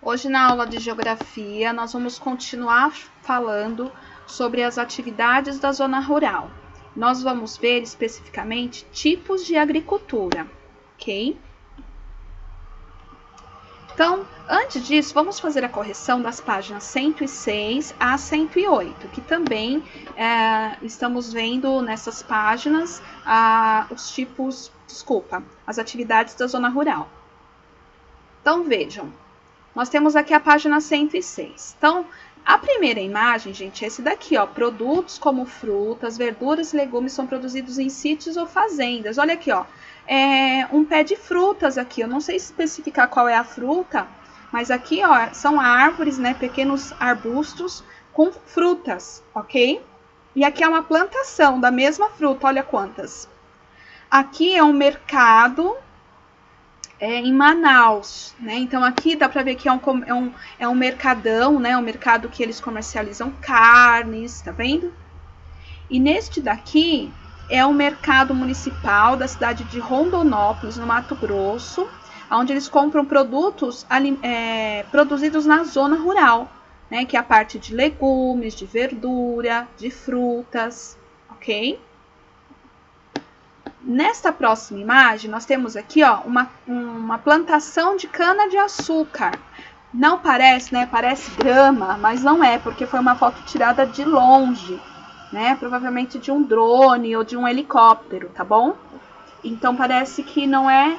Hoje, na aula de Geografia, nós vamos continuar falando sobre as atividades da zona rural. Nós vamos ver especificamente tipos de agricultura, ok? Então, antes disso, vamos fazer a correção das páginas 106 a 108, que também estamos vendo nessas páginas as atividades da zona rural. Então, vejam. Nós temos aqui a página 106. Então, a primeira imagem, gente, é esse daqui, ó. Produtos como frutas, verduras e legumes são produzidos em sítios ou fazendas. Olha aqui, ó. Um pé de frutas aqui. Eu não sei especificar qual é a fruta, mas aqui, ó, são árvores, né? Pequenos arbustos com frutas, ok? E aqui é uma plantação da mesma fruta, olha quantas. Aqui é um mercado em Manaus, né? Então aqui dá para ver que é um mercadão, né? Um mercado que eles comercializam carnes, tá vendo? E neste daqui é o mercado municipal da cidade de Rondonópolis, no Mato Grosso, onde eles compram produtos produzidos na zona rural, né? Que é a parte de legumes, de verdura, de frutas, ok? Nesta próxima imagem, nós temos aqui, ó, uma plantação de cana-de-açúcar. Não parece, né? Parece grama, mas não é, porque foi uma foto tirada de longe, né? Provavelmente de um drone ou de um helicóptero, tá bom? Então, parece que não é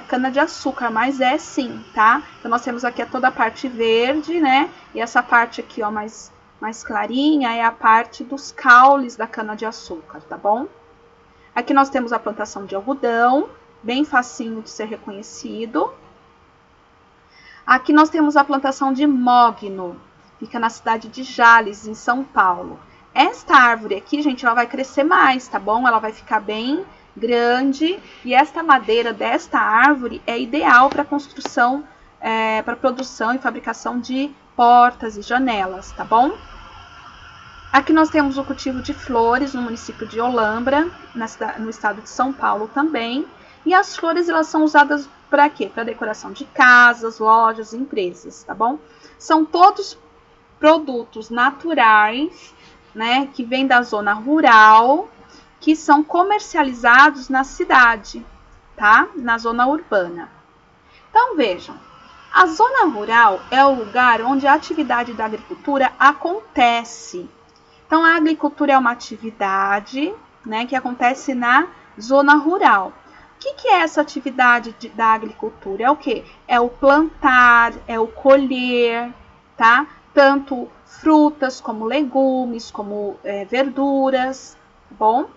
cana-de-açúcar, mas é sim, tá? Então, nós temos aqui toda a parte verde, né? E essa parte aqui, ó, mais clarinha, é a parte dos caules da cana-de-açúcar, tá bom? Aqui nós temos a plantação de algodão, bem facinho de ser reconhecido. Aqui nós temos a plantação de mogno, fica na cidade de Jales, em São Paulo. Esta árvore aqui, gente, ela vai crescer mais, tá bom? Ela vai ficar bem grande e esta madeira desta árvore é ideal para construção, para produção e fabricação de portas e janelas, tá bom? Aqui nós temos o cultivo de flores no município de Olambra, no estado de São Paulo também. E as flores, elas são usadas para quê? Para decoração de casas, lojas, empresas, tá bom? São todos produtos naturais, né, que vêm da zona rural, que são comercializados na cidade, tá? Na zona urbana. Então, vejam. A zona rural é o lugar onde a atividade da agricultura acontece. Então, a agricultura é uma atividade, né, que acontece na zona rural. O que é essa atividade da agricultura? É o quê? É o plantar, é o colher, tá? Tanto frutas como legumes, como verduras, tá bom?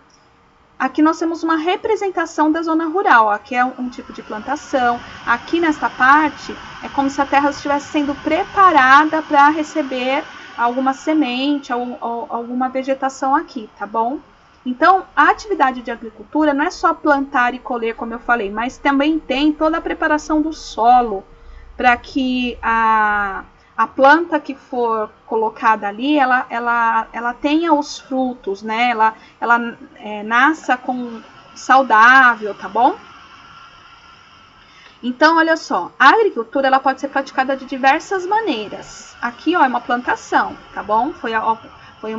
Aqui nós temos uma representação da zona rural. Aqui é um tipo de plantação. Aqui nesta parte é como se a terra estivesse sendo preparada para receber alguma semente, alguma vegetação aqui, tá bom? Então, a atividade de agricultura não é só plantar e colher, como eu falei, mas também tem toda a preparação do solo para que a planta que for colocada ali, ela tenha os frutos, né? Ela nasça saudável, tá bom? Então, olha só, a agricultura ela pode ser praticada de diversas maneiras. Aqui, ó, é uma plantação, tá bom? Foi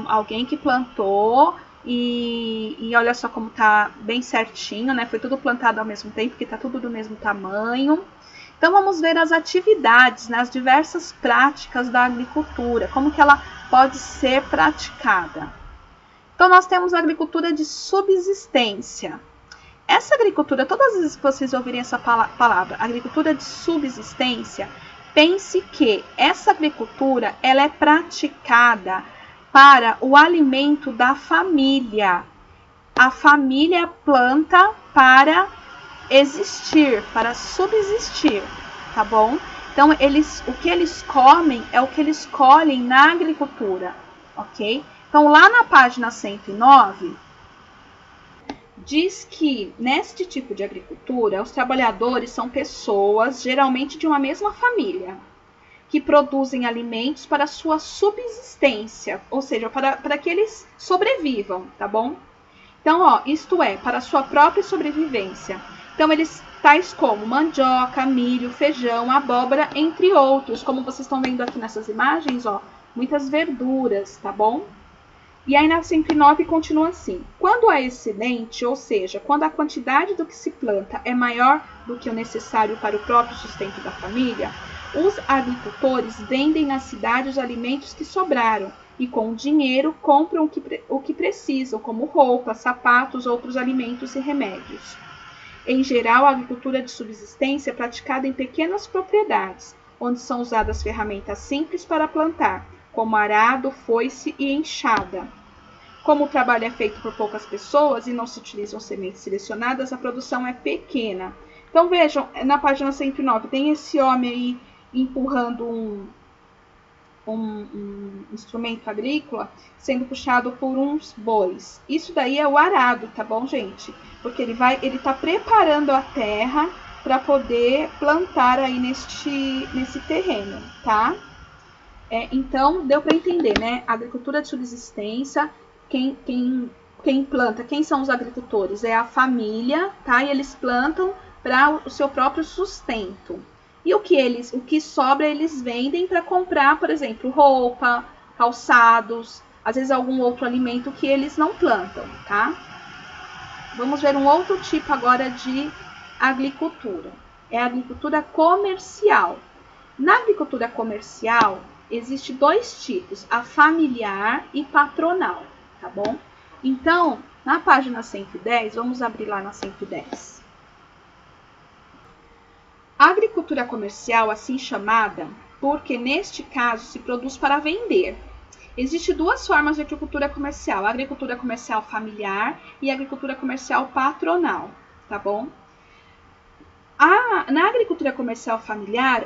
alguém que plantou e olha só como tá bem certinho, né? Foi tudo plantado ao mesmo tempo, porque tá tudo do mesmo tamanho. Então, vamos ver as atividades, né, as diversas práticas da agricultura, como que ela pode ser praticada. Então, nós temos a agricultura de subsistência. Essa agricultura, todas as vezes que vocês ouvirem essa palavra, agricultura de subsistência, pense que essa agricultura ela é praticada para o alimento da família. A família planta para existir, para subsistir, tá bom? Então, o que eles comem é o que eles colhem na agricultura, ok? Então, lá na página 109... diz que, neste tipo de agricultura, os trabalhadores são pessoas, geralmente de uma mesma família, que produzem alimentos para sua subsistência, ou seja, para que eles sobrevivam, tá bom? Então, ó, isto é, para sua própria sobrevivência. Então, eles tais como mandioca, milho, feijão, abóbora, entre outros. Como vocês estão vendo aqui nessas imagens, ó, muitas verduras, tá bom? E aí na 109 continua assim: quando há excedente, ou seja, quando a quantidade do que se planta é maior do que o necessário para o próprio sustento da família, os agricultores vendem na cidade os alimentos que sobraram e com o dinheiro compram o que precisam, como roupas, sapatos, outros alimentos e remédios. Em geral, a agricultura de subsistência é praticada em pequenas propriedades, onde são usadas ferramentas simples para plantar, como arado, foice e enxada. Como o trabalho é feito por poucas pessoas e não se utilizam sementes selecionadas, a produção é pequena. Então vejam, na página 109, tem esse homem aí empurrando um instrumento agrícola sendo puxado por uns bois. Isso daí é o arado, tá bom, gente? Porque ele tá preparando a terra para poder plantar aí nesse terreno, tá? Então, deu para entender, né? Agricultura de subsistência, quem planta, quem são os agricultores? É a família, tá? E eles plantam para o seu próprio sustento. E o que sobra, eles vendem para comprar, por exemplo, roupa, calçados, às vezes algum outro alimento que eles não plantam, tá? Vamos ver um outro tipo agora de agricultura. É a agricultura comercial. Na agricultura comercial, existe dois tipos, a familiar e patronal, tá bom? Então, na página 110, vamos abrir lá na 110. A agricultura comercial, assim chamada, porque neste caso se produz para vender. Existem duas formas de agricultura comercial, a agricultura comercial familiar e a agricultura comercial patronal, tá bom? Na agricultura comercial familiar,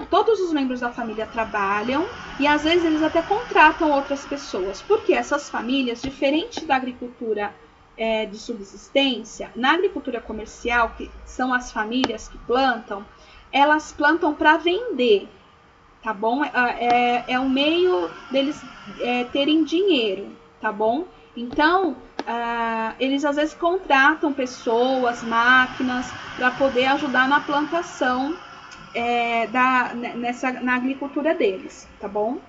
todos os membros da família trabalham e às vezes eles até contratam outras pessoas, porque essas famílias, diferente da agricultura de subsistência, na agricultura comercial, que são as famílias que plantam, elas plantam para vender, tá bom? É um meio deles terem dinheiro, tá bom? Então, eles às vezes contratam pessoas, máquinas, para poder ajudar na plantação na agricultura deles, tá bom?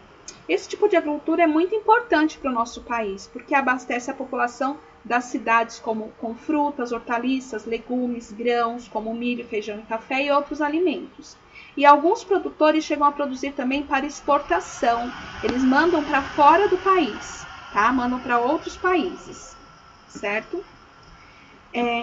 Esse tipo de agricultura é muito importante para o nosso país, porque abastece a população das cidades com frutas, hortaliças, legumes, grãos, como milho, feijão e café e outros alimentos. E alguns produtores chegam a produzir também para exportação. Eles mandam para fora do país, tá? Mandam para outros países, certo?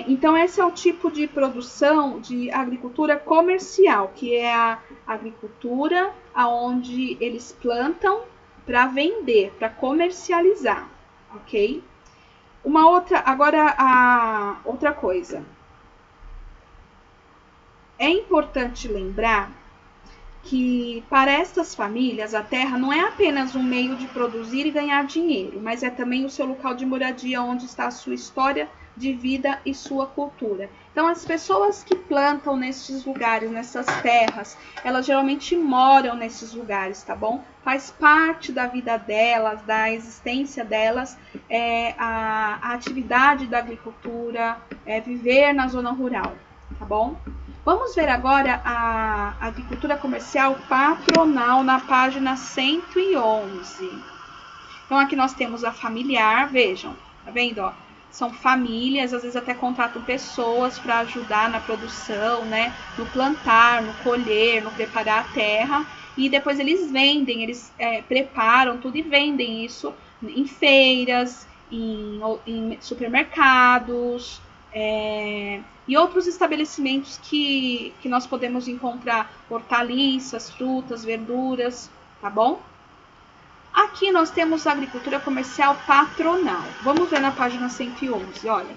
Então, esse é o tipo de produção de agricultura comercial, que é a agricultura onde eles plantam para vender, para comercializar, ok? Outra coisa. É importante lembrar que para estas famílias a terra não é apenas um meio de produzir e ganhar dinheiro, mas é também o seu local de moradia, onde está a sua história de vida e sua cultura. Então, as pessoas que plantam nesses lugares, nessas terras, elas geralmente moram nesses lugares, tá bom? Faz parte da vida delas, da existência delas, a atividade da agricultura, viver na zona rural, tá bom? Vamos ver agora a agricultura comercial patronal na página 111. Então, aqui nós temos a familiar, vejam, tá vendo, ó? São famílias, às vezes até contratam pessoas para ajudar na produção, né? No plantar, no colher, no preparar a terra. E depois eles vendem, eles preparam tudo e vendem isso em feiras, em supermercados e outros estabelecimentos que nós podemos encontrar hortaliças, frutas, verduras, tá bom? Aqui nós temos a agricultura comercial patronal. Vamos ver na página 111, olha.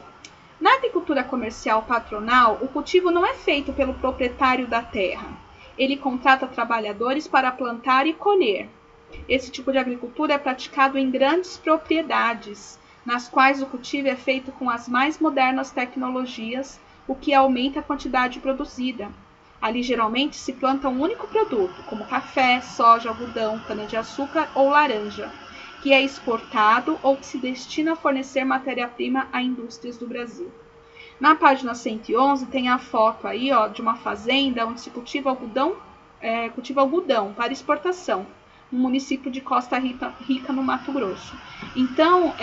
Na agricultura comercial patronal, o cultivo não é feito pelo proprietário da terra. Ele contrata trabalhadores para plantar e colher. Esse tipo de agricultura é praticado em grandes propriedades, nas quais o cultivo é feito com as mais modernas tecnologias, o que aumenta a quantidade produzida. Ali geralmente se planta um único produto, como café, soja, algodão, cana-de-açúcar ou laranja, que é exportado ou que se destina a fornecer matéria-prima a indústrias do Brasil. Na página 111 tem a foto aí, ó, de uma fazenda onde se cultiva algodão para exportação, no município de Costa Rica, no Mato Grosso. Então,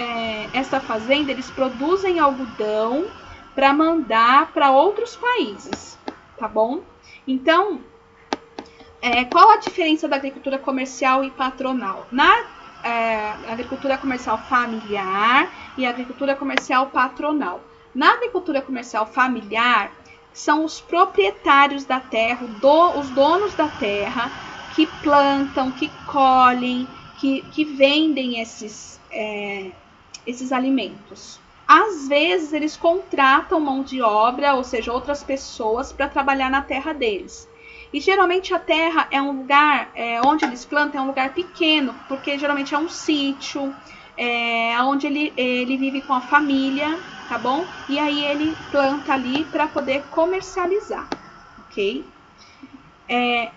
essa fazenda, eles produzem algodão para mandar para outros países, tá bom? Então, qual a diferença da agricultura comercial e patronal? Na agricultura comercial familiar e agricultura comercial patronal. Na agricultura comercial familiar, são os proprietários da terra, os donos da terra, que plantam, que colhem, que vendem esses alimentos. Às vezes, eles contratam mão de obra, ou seja, outras pessoas, para trabalhar na terra deles. E geralmente a terra é um lugar, onde eles plantam, é um lugar pequeno, porque geralmente é um sítio, onde ele vive com a família, tá bom? E aí ele planta ali para poder comercializar, ok?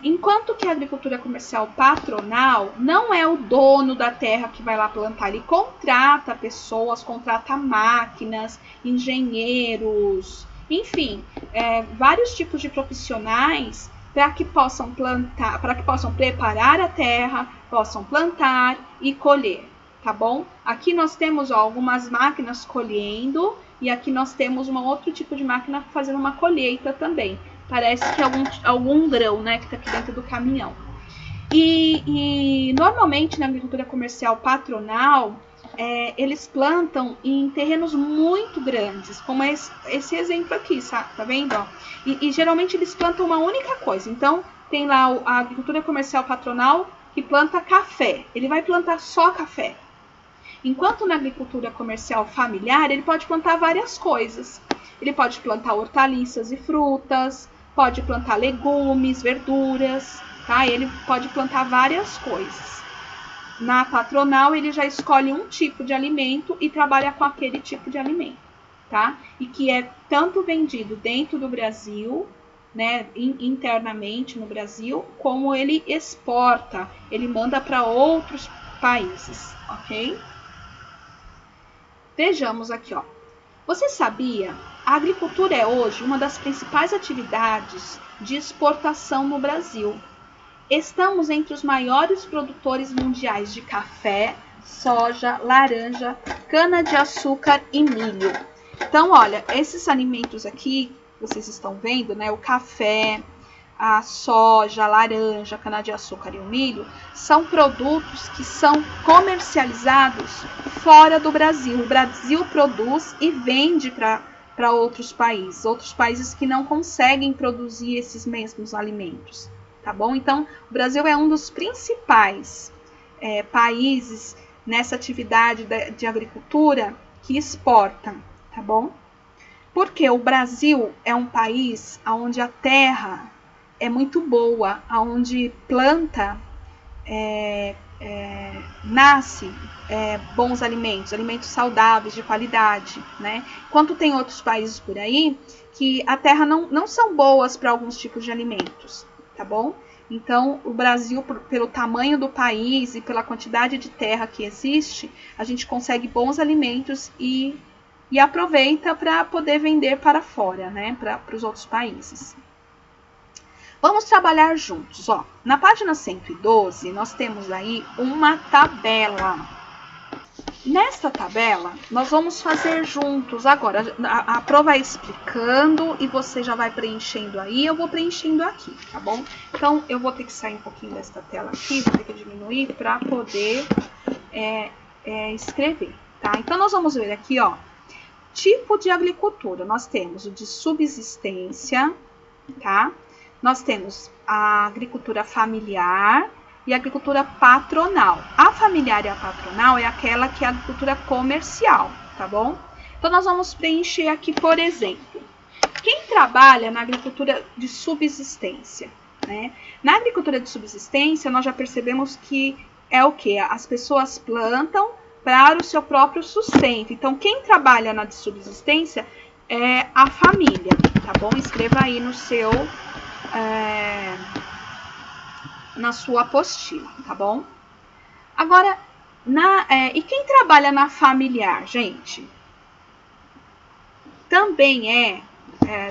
Enquanto que a agricultura comercial patronal não é o dono da terra que vai lá plantar, ele contrata pessoas, contrata máquinas, engenheiros, enfim, vários tipos de profissionais para que possam plantar, para que possam preparar a terra, possam plantar e colher, tá bom? Aqui nós temos algumas máquinas colhendo e aqui nós temos um outro tipo de máquina fazendo uma colheita também. Parece que é algum grão, né, que está aqui dentro do caminhão. E normalmente na agricultura comercial patronal, eles plantam em terrenos muito grandes, como esse exemplo aqui, tá vendo? Ó? E geralmente eles plantam uma única coisa. Então, tem lá a agricultura comercial patronal que planta café. Ele vai plantar só café. Enquanto na agricultura comercial familiar, ele pode plantar várias coisas. Ele pode plantar hortaliças e frutas, pode plantar legumes, verduras, tá? Ele pode plantar várias coisas. Na patronal, ele já escolhe um tipo de alimento e trabalha com aquele tipo de alimento, tá? E que é tanto vendido dentro do Brasil, né, internamente no Brasil, como ele exporta, ele manda para outros países, ok? Vejamos aqui, ó. Você sabia? A agricultura é hoje uma das principais atividades de exportação no Brasil. Estamos entre os maiores produtores mundiais de café, soja, laranja, cana-de-açúcar e milho. Então, olha, esses alimentos aqui, vocês estão vendo, né? O café, a soja, a laranja, a cana-de-açúcar e o milho, são produtos que são comercializados fora do Brasil. O Brasil produz e vende para outros países que não conseguem produzir esses mesmos alimentos. Tá bom? Então, o Brasil é um dos principais países nessa atividade de agricultura que exporta, tá bom? Porque o Brasil é um país onde a terra é muito boa, onde planta, nasce bons alimentos saudáveis, de qualidade, né? Enquanto tem outros países por aí que a terra não são boas para alguns tipos de alimentos. Tá bom? Então, o Brasil, pelo tamanho do país e pela quantidade de terra que existe, a gente consegue bons alimentos e aproveita para poder vender para fora, né? Para os outros países. Vamos trabalhar juntos, ó. Na página 112, nós temos aí uma tabela. Nesta tabela, nós vamos fazer juntos agora. A Pro vai explicando e você já vai preenchendo aí. Eu vou preenchendo aqui, tá bom? Então, eu vou ter que sair um pouquinho desta tela aqui, vou ter que diminuir para poder escrever, tá? Então, nós vamos ver aqui, ó. Tipo de agricultura. Nós temos o de subsistência, tá? Nós temos a agricultura familiar e a agricultura patronal. A familiar e a patronal é aquela que é a agricultura comercial, tá bom? Então, nós vamos preencher aqui, por exemplo, quem trabalha na agricultura de subsistência, né? Na agricultura de subsistência, nós já percebemos que é o quê? As pessoas plantam para o seu próprio sustento. Então, quem trabalha na de subsistência é a família, tá bom? Escreva aí no seu... na sua apostila, tá bom? Agora, e quem trabalha na familiar, gente? também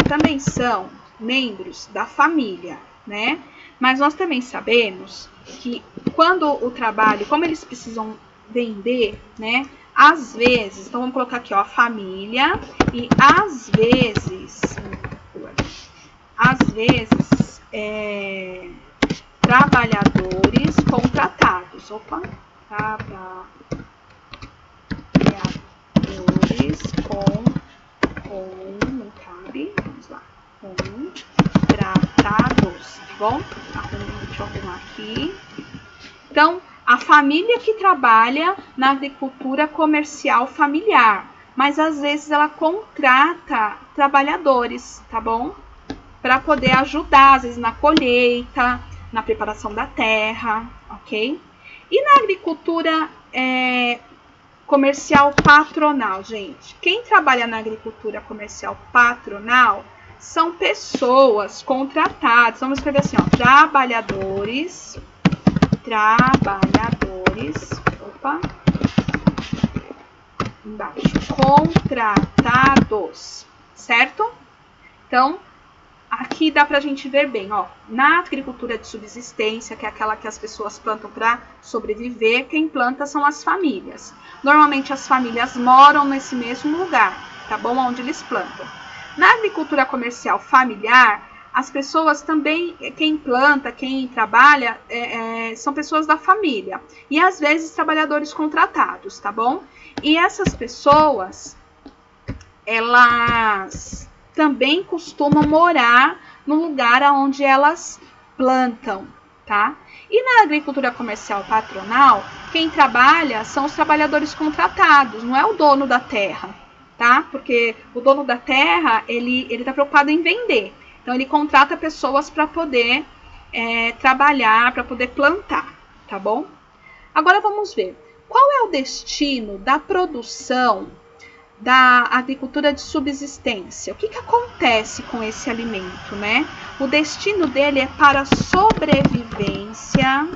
também são membros da família, né? Mas nós também sabemos que quando o trabalho, como eles precisam vender, né? Às vezes, então vamos colocar aqui, ó, a família e às vezes trabalhadores contratados. Opa, trabalhadores não cabe, vamos lá, contratados, tá bom? Deixa eu arrumar aqui. Então, a família que trabalha na agricultura comercial familiar, mas às vezes ela contrata trabalhadores, tá bom? Para poder ajudar, às vezes na colheita, na preparação da terra, ok? E na agricultura comercial patronal, gente? Quem trabalha na agricultura comercial patronal são pessoas contratadas. Vamos escrever assim, ó, trabalhadores, opa, embaixo, contratados, certo? Então, aqui dá pra gente ver bem, ó, na agricultura de subsistência, que é aquela que as pessoas plantam para sobreviver, quem planta são as famílias. Normalmente as famílias moram nesse mesmo lugar, tá bom? Onde eles plantam. Na agricultura comercial familiar, as pessoas também, quem planta, quem trabalha, são pessoas da família. E às vezes trabalhadores contratados, tá bom? E essas pessoas, elas também costumam morar no lugar onde elas plantam, tá? E na agricultura comercial patronal, quem trabalha são os trabalhadores contratados, não é o dono da terra, tá? Porque o dono da terra, ele tá preocupado em vender. Então, ele contrata pessoas para poder trabalhar, para poder plantar, tá bom? Agora, vamos ver. Qual é o destino da produção da agricultura de subsistência? O que acontece com esse alimento, né? O destino dele é para a sobrevivência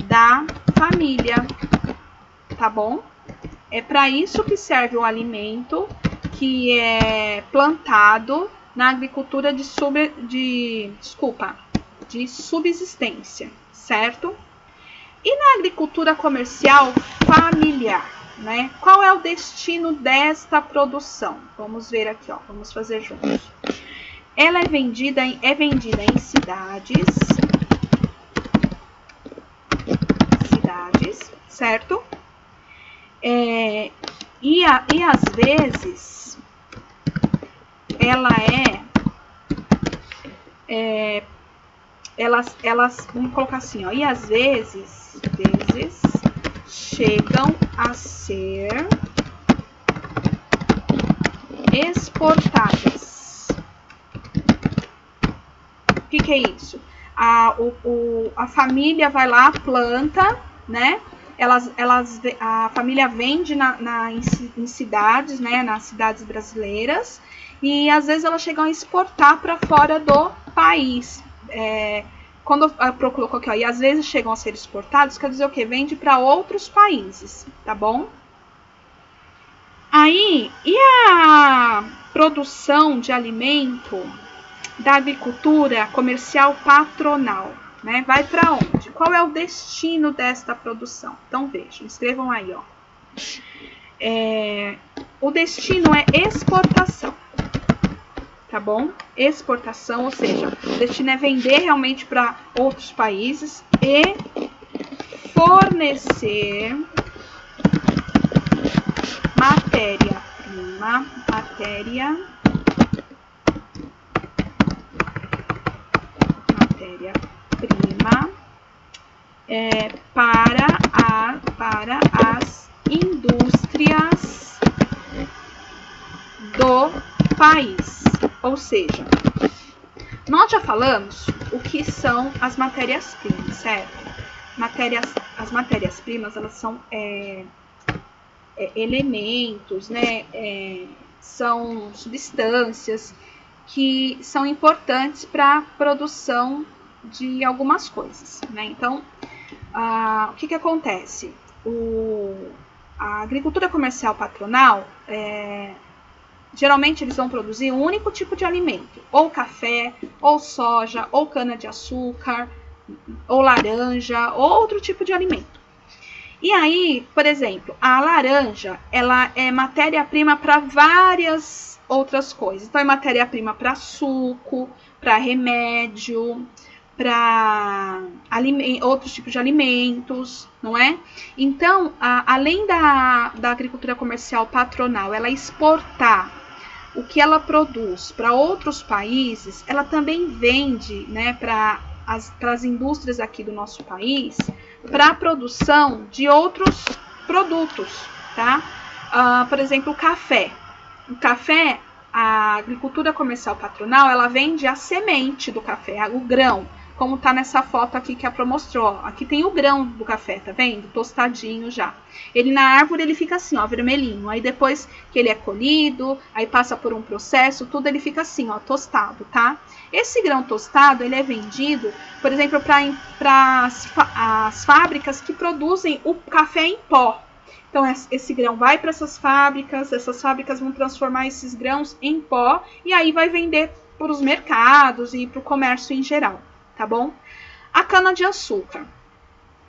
da família, tá bom? É para isso que serve o alimento que é plantado na agricultura de subsistência, certo? E na agricultura comercial familiar, né? Qual é o destino desta produção? Vamos ver aqui, ó, vamos fazer juntos. Ela é vendida em cidades, certo? E às vezes ela elas vamos colocar assim, ó, e às vezes chegam a ser exportadas. O que é isso? A família vai lá, planta, né? A família vende em cidades, né? Nas cidades brasileiras, e às vezes elas chegam a exportar para fora do país. Quando eu coloco aqui, ó, e às vezes chegam a ser exportados, quer dizer o quê? Vende para outros países, tá bom? Aí, e a produção de alimento da agricultura comercial patronal, né? Vai para onde? Qual é o destino desta produção? Então, vejam, escrevam aí, ó. O destino é exportação, tá bom? Exportação, ou seja, o destino é vender realmente para outros países e fornecer matéria-prima para as indústrias do país. Ou seja, nós já falamos o que são as matérias-primas, certo? As matérias-primas, elas são elementos, né? São substâncias que são importantes para a produção de algumas coisas, né? Então, o que acontece? A agricultura comercial patronal Geralmente eles vão produzir um único tipo de alimento, ou café, ou soja, ou cana-de-açúcar, ou laranja, ou outro tipo de alimento. E aí, por exemplo, a laranja, ela é matéria-prima para várias outras coisas. Então, é matéria-prima para suco, para remédio, para outros tipos de alimentos, não é? Então, além da agricultura comercial patronal, ela exportar o que ela produz para outros países, ela também vende, né, para as indústrias aqui do nosso país, para a produção de outros produtos, tá? Por exemplo, o café. O café, a agricultura comercial patronal, ela vende a semente do café, o grão, como tá nessa foto aqui que a Pro mostrou. Aqui tem o grão do café, tá vendo? Tostadinho já. Ele na árvore, ele fica assim, ó, vermelhinho. Aí depois que ele é colhido, aí passa por um processo, tudo ele fica assim, ó, tostado, tá? Esse grão tostado, ele é vendido, por exemplo, para as fábricas que produzem o café em pó. Então, esse grão vai para essas fábricas vão transformar esses grãos em pó e aí vai vender para os mercados e para o comércio em geral, tá bom? A cana-de-açúcar.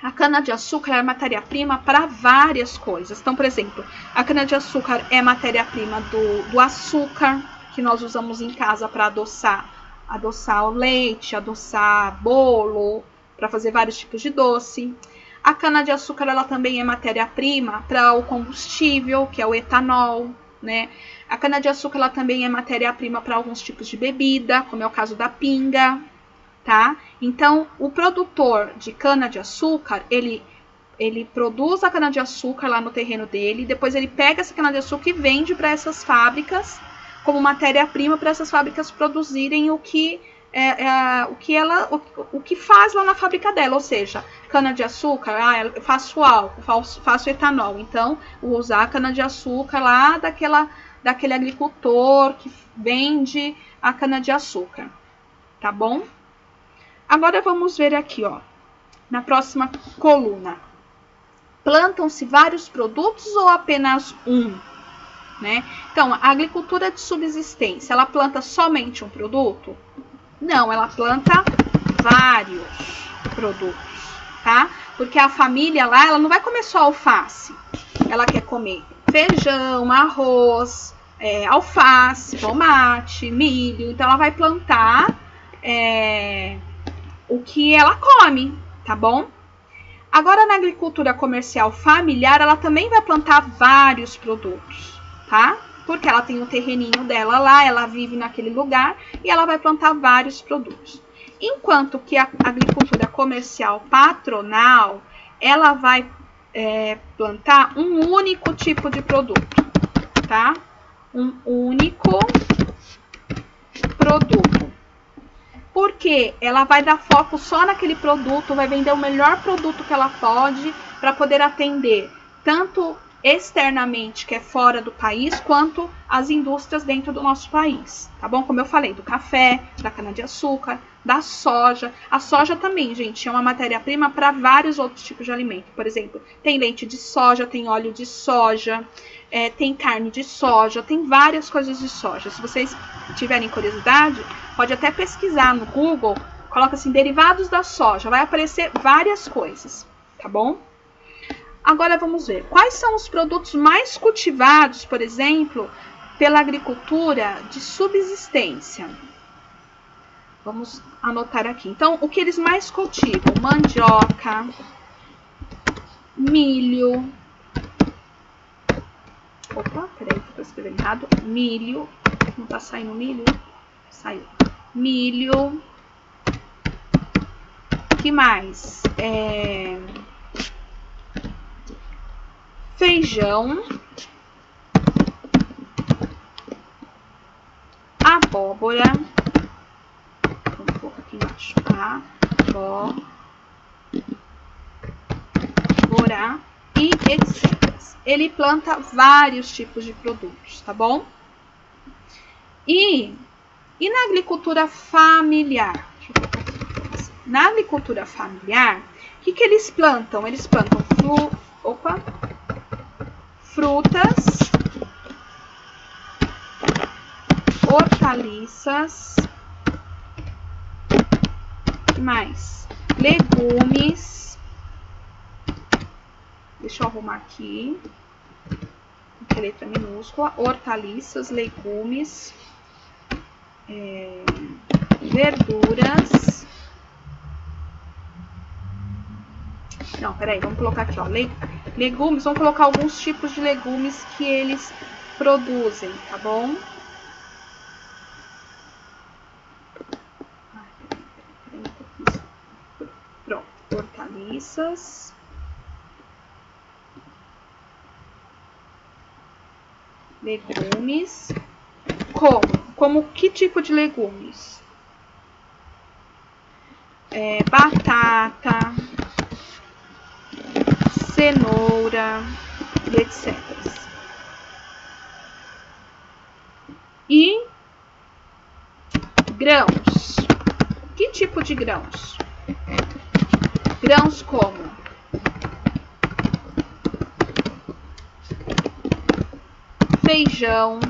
A cana-de-açúcar é matéria-prima para várias coisas. Então, por exemplo, a cana-de-açúcar é matéria-prima do açúcar, que nós usamos em casa para adoçar o leite, adoçar bolo, para fazer vários tipos de doce. A cana-de-açúcar, ela também é matéria-prima para o combustível, que é o etanol, né? A cana-de-açúcar, ela também é matéria-prima para alguns tipos de bebida, como é o caso da pinga, tá? Então, o produtor de cana-de-açúcar, ele produz a cana-de-açúcar lá no terreno dele, depois ele pega essa cana-de-açúcar e vende para essas fábricas como matéria-prima para essas fábricas produzirem o que faz lá na fábrica dela, ou seja, cana-de-açúcar, eu faço álcool, faço etanol, então vou usar a cana-de-açúcar lá daquele agricultor que vende a cana-de-açúcar, tá bom? Agora vamos ver aqui, ó, na próxima coluna. Plantam-se vários produtos ou apenas um? Né? Então, a agricultura de subsistência, ela planta somente um produto? Não, ela planta vários produtos, tá? Porque a família lá, ela não vai comer só alface. Ela quer comer feijão, arroz, alface, tomate, milho. Então, ela vai plantar o que ela come, tá bom? Agora, na agricultura comercial familiar, ela também vai plantar vários produtos, tá? Porque ela tem o terreninho dela lá, ela vive naquele lugar e ela vai plantar vários produtos. Enquanto que a agricultura comercial patronal, ela vai plantar um único tipo de produto, tá? Um único produto. Porque ela vai dar foco só naquele produto, vai vender o melhor produto que ela pode para poder atender tanto externamente, que é fora do país, quanto as indústrias dentro do nosso país, tá bom? Como eu falei, do café, da cana-de-açúcar, da soja. A soja também, gente, é uma matéria-prima para vários outros tipos de alimento. Por exemplo, tem leite de soja, tem óleo de soja, tem carne de soja, tem várias coisas de soja. Se vocês tiverem curiosidade, pode até pesquisar no Google, coloca assim, derivados da soja, vai aparecer várias coisas, tá bom? Agora vamos ver, quais são os produtos mais cultivados, por exemplo, pela agricultura de subsistência? Vamos anotar aqui. Então, o que eles mais cultivam? Mandioca, milho. Opa, peraí, que eu tô escrevendo errado. Milho. Não tá saindo milho? Saiu. Milho. Que mais? Feijão. Abóbora. Vamos colocar aqui embaixo. Abóbora e etc. Ele planta vários tipos de produtos, tá bom? E na agricultura familiar? Deixa eu colocar aqui. Na agricultura familiar, o que eles plantam? Eles plantam frutas, hortaliças, que mais? Legumes, deixa eu arrumar aqui, com letra minúscula, hortaliças, legumes, verduras, não, peraí, vamos colocar aqui, ó, legumes, vamos colocar alguns tipos de legumes que eles produzem, tá bom? Pronto, hortaliças, legumes, como que tipo de legumes? Batata, cenoura e etc. E grãos. Que tipo de grãos? Grãos como feijão,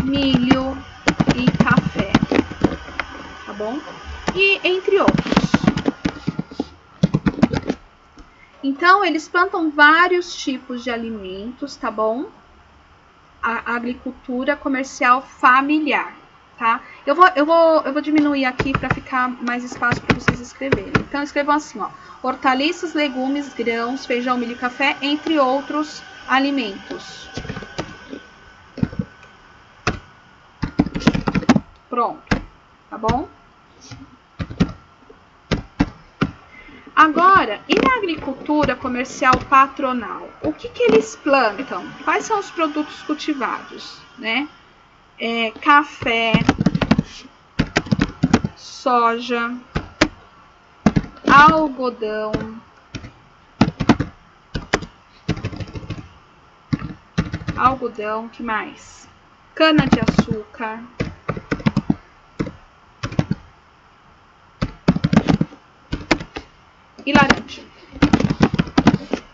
milho e café, tá bom? E entre outros. Então, eles plantam vários tipos de alimentos, tá bom? A agricultura comercial familiar, tá? Eu vou diminuir aqui para ficar mais espaço para vocês escreverem. Então, escrevam assim, ó. Hortaliças, legumes, grãos, feijão, milho e café, entre outros alimentos. Pronto, tá bom? Agora, e na agricultura comercial patronal? O que eles plantam? Quais são os produtos cultivados, né? Café, soja, algodão, que mais? Cana-de-açúcar, e laranja.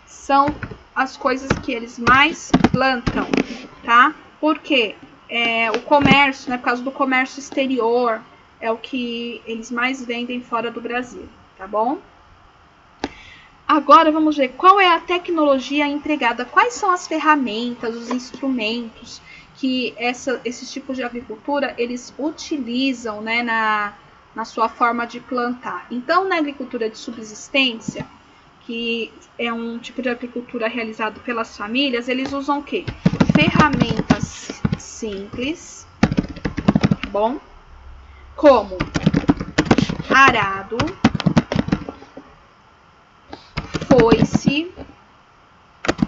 São as coisas que eles mais plantam, tá? Porque o comércio, né, por causa do comércio exterior, é o que eles mais vendem fora do Brasil, tá bom? Agora vamos ver qual é a tecnologia empregada, quais são as ferramentas, os instrumentos que esses tipos de agricultura eles utilizam, né, na sua forma de plantar. Então, na agricultura de subsistência, que é um tipo de agricultura realizado pelas famílias, eles usam o quê? Ferramentas simples, tá bom? Como arado, foice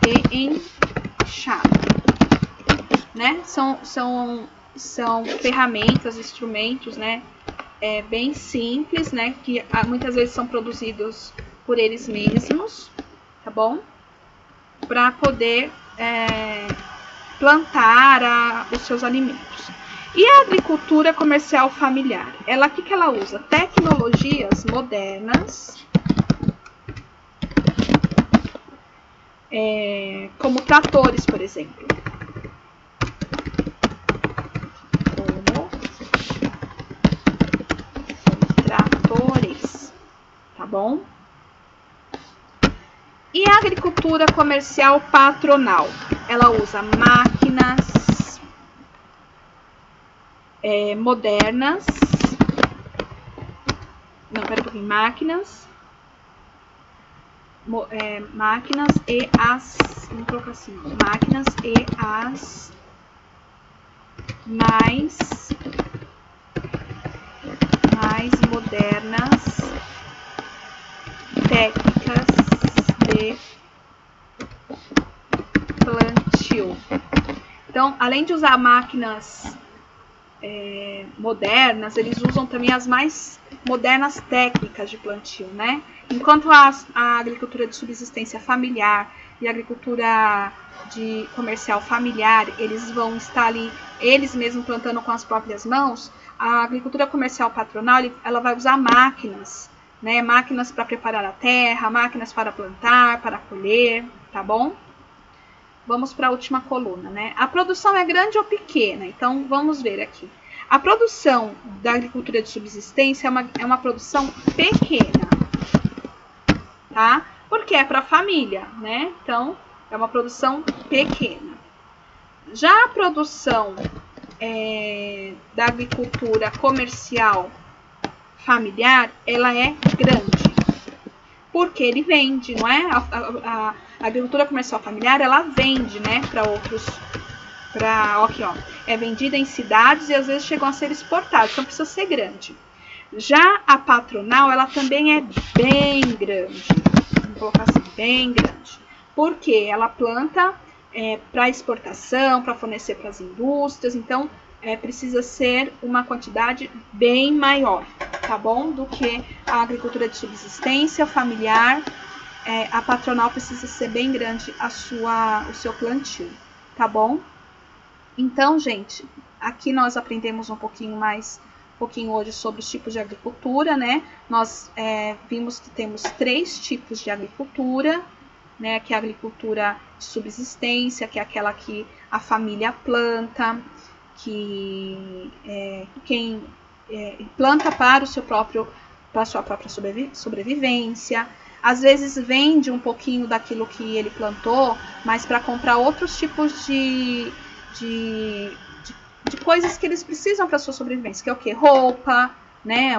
e enxada, né? São ferramentas, instrumentos, né? Bem simples, né? Que muitas vezes são produzidos por eles mesmos, tá bom? Para poder plantar os seus alimentos. E a agricultura comercial familiar? O que ela usa? Tecnologias modernas, como tratores, por exemplo. Tá bom? E a agricultura comercial patronal? Ela usa máquinas modernas. Não, pera um pouquinho. Máquinas e as... Vamos colocar assim. Máquinas e as mais modernas técnicas de plantio. Então, além de usar máquinas modernas, eles usam também as mais modernas técnicas de plantio, né? Enquanto a agricultura de subsistência familiar e a agricultura comercial familiar, eles vão estar ali, eles mesmos plantando com as próprias mãos, a agricultura comercial patronal, ela vai usar máquinas, né? Máquinas para preparar a terra, máquinas para plantar, para colher, tá bom? vamos para a última coluna, né? A produção é grande ou pequena? Então, vamos ver aqui. A produção da agricultura de subsistência é uma produção pequena, tá? Porque é para a família, né? Então, é uma produção pequena. Já a produção da agricultura comercial familiar, ela é grande. Porque ele vende, não é? A agricultura comercial familiar, ela vende, né, para outros, aqui, ó, é vendida em cidades e às vezes chegam a ser exportados, então precisa ser grande. Já a patronal, ela também é bem grande, vamos colocar assim, bem grande, porque ela planta para exportação, para fornecer para as indústrias, então precisa ser uma quantidade bem maior, tá bom? Do que a agricultura de subsistência familiar, a patronal precisa ser bem grande o seu plantio, tá bom? Então, gente, aqui nós aprendemos um pouquinho hoje sobre os tipos de agricultura, né? Nós vimos que temos 3 tipos de agricultura, né? Que é a agricultura de subsistência, que é aquela que a família planta, que quem planta para a sua própria sobrevivência. Às vezes vende um pouquinho daquilo que ele plantou, mas para comprar outros tipos de coisas que eles precisam para sua sobrevivência, que é o que? Roupa, né?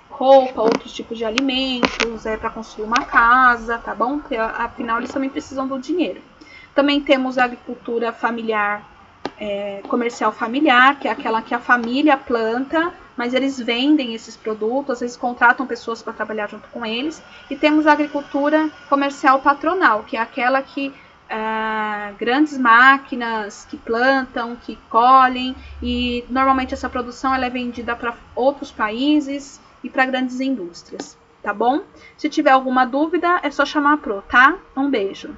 Roupa, outros tipos de alimentos, para construir uma casa, tá bom? Porque afinal eles também precisam do dinheiro. Também temos a agricultura familiar, comercial familiar, que é aquela que a família planta, mas eles vendem esses produtos, às vezes contratam pessoas para trabalhar junto com eles. E temos a agricultura comercial patronal, que é aquela que grandes máquinas que plantam, que colhem, e normalmente essa produção ela é vendida para outros países e para grandes indústrias, tá bom? Se tiver alguma dúvida, é só chamar a Pro, tá? Um beijo!